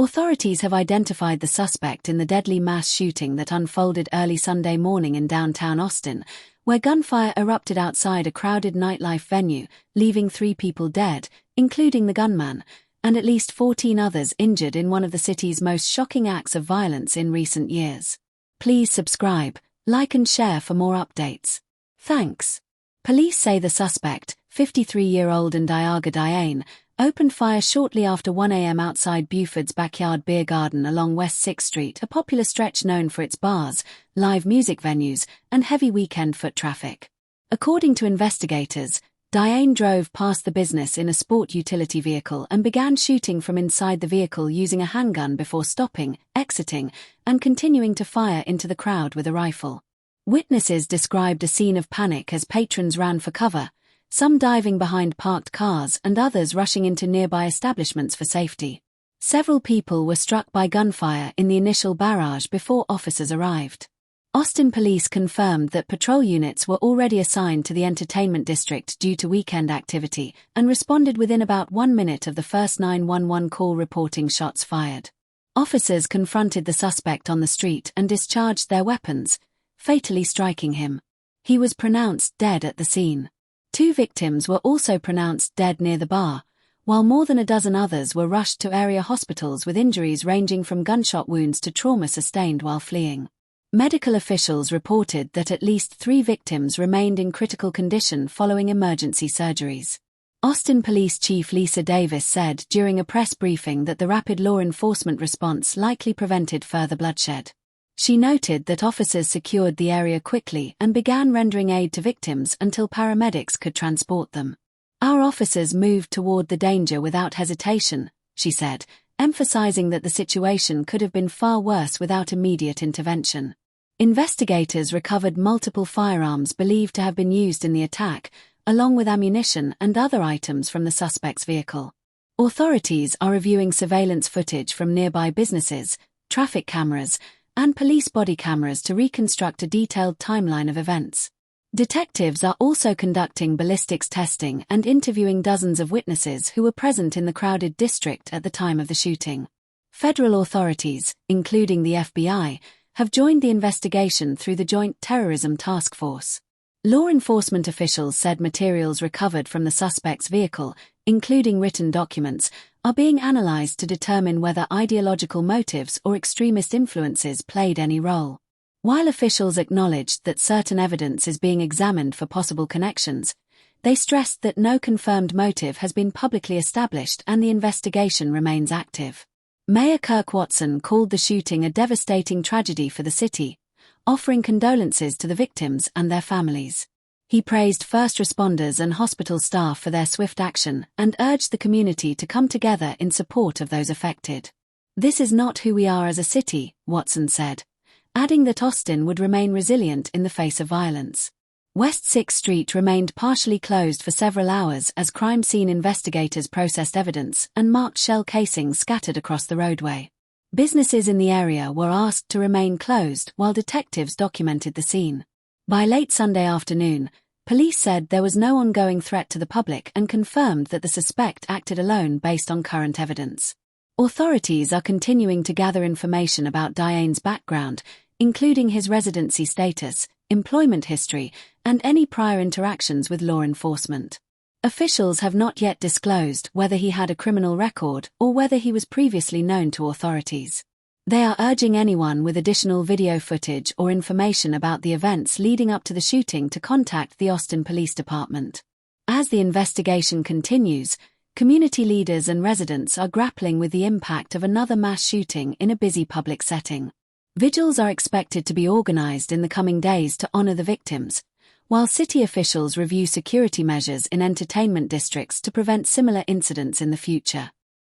Authorities have identified the suspect in the deadly mass shooting that unfolded early Sunday morning in downtown Austin, where gunfire erupted outside a crowded nightlife venue, leaving 3 people dead, including the gunman, and at least 14 others injured in one of the city's most shocking acts of violence in recent years. Please subscribe, like and share for more updates. Thanks. Police say the suspect, 53-year-old Ndiaga Diagne, opened fire shortly after 1 a.m. outside Buford's backyard beer garden along West 6th Street, a popular stretch known for its bars, live music venues, and heavy weekend foot traffic. According to investigators, Diagne drove past the business in a sport utility vehicle and began shooting from inside the vehicle using a handgun before stopping, exiting, and continuing to fire into the crowd with a rifle. Witnesses described a scene of panic as patrons ran for cover, some diving behind parked cars and others rushing into nearby establishments for safety. Several people were struck by gunfire in the initial barrage before officers arrived. Austin police confirmed that patrol units were already assigned to the entertainment district due to weekend activity and responded within about 1 minute of the first 911 call reporting shots fired. Officers confronted the suspect on the street and discharged their weapons, fatally striking him. He was pronounced dead at the scene. 2 victims were also pronounced dead near the bar, while more than a dozen others were rushed to area hospitals with injuries ranging from gunshot wounds to trauma sustained while fleeing. Medical officials reported that at least 3 victims remained in critical condition following emergency surgeries. Austin Police Chief Lisa Davis said during a press briefing that the rapid law enforcement response likely prevented further bloodshed. She noted that officers secured the area quickly and began rendering aid to victims until paramedics could transport them. "Our officers moved toward the danger without hesitation," she said, emphasizing that the situation could have been far worse without immediate intervention. Investigators recovered multiple firearms believed to have been used in the attack, along with ammunition and other items from the suspect's vehicle. Authorities are reviewing surveillance footage from nearby businesses, traffic cameras, and police body cameras to reconstruct a detailed timeline of events. Detectives are also conducting ballistics testing and interviewing dozens of witnesses who were present in the crowded district at the time of the shooting. Federal authorities, including the FBI, have joined the investigation through the Joint Terrorism Task Force. Law enforcement officials said materials recovered from the suspect's vehicle, including written documents, are being analyzed to determine whether ideological motives or extremist influences played any role. While officials acknowledged that certain evidence is being examined for possible connections, they stressed that no confirmed motive has been publicly established and the investigation remains active. Mayor Kirk Watson called the shooting a devastating tragedy for the city, offering condolences to the victims and their families. He praised first responders and hospital staff for their swift action and urged the community to come together in support of those affected. "This is not who we are as a city," Watson said, adding that Austin would remain resilient in the face of violence. West 6th Street remained partially closed for several hours as crime scene investigators processed evidence and marked shell casings scattered across the roadway. Businesses in the area were asked to remain closed while detectives documented the scene. By late Sunday afternoon, police said there was no ongoing threat to the public and confirmed that the suspect acted alone based on current evidence. Authorities are continuing to gather information about Diagne's background, including his residency status, employment history, and any prior interactions with law enforcement. Officials have not yet disclosed whether he had a criminal record or whether he was previously known to authorities. They are urging anyone with additional video footage or information about the events leading up to the shooting to contact the Austin Police Department. As the investigation continues, community leaders and residents are grappling with the impact of another mass shooting in a busy public setting. Vigils are expected to be organized in the coming days to honor the victims, while city officials review security measures in entertainment districts to prevent similar incidents in the future.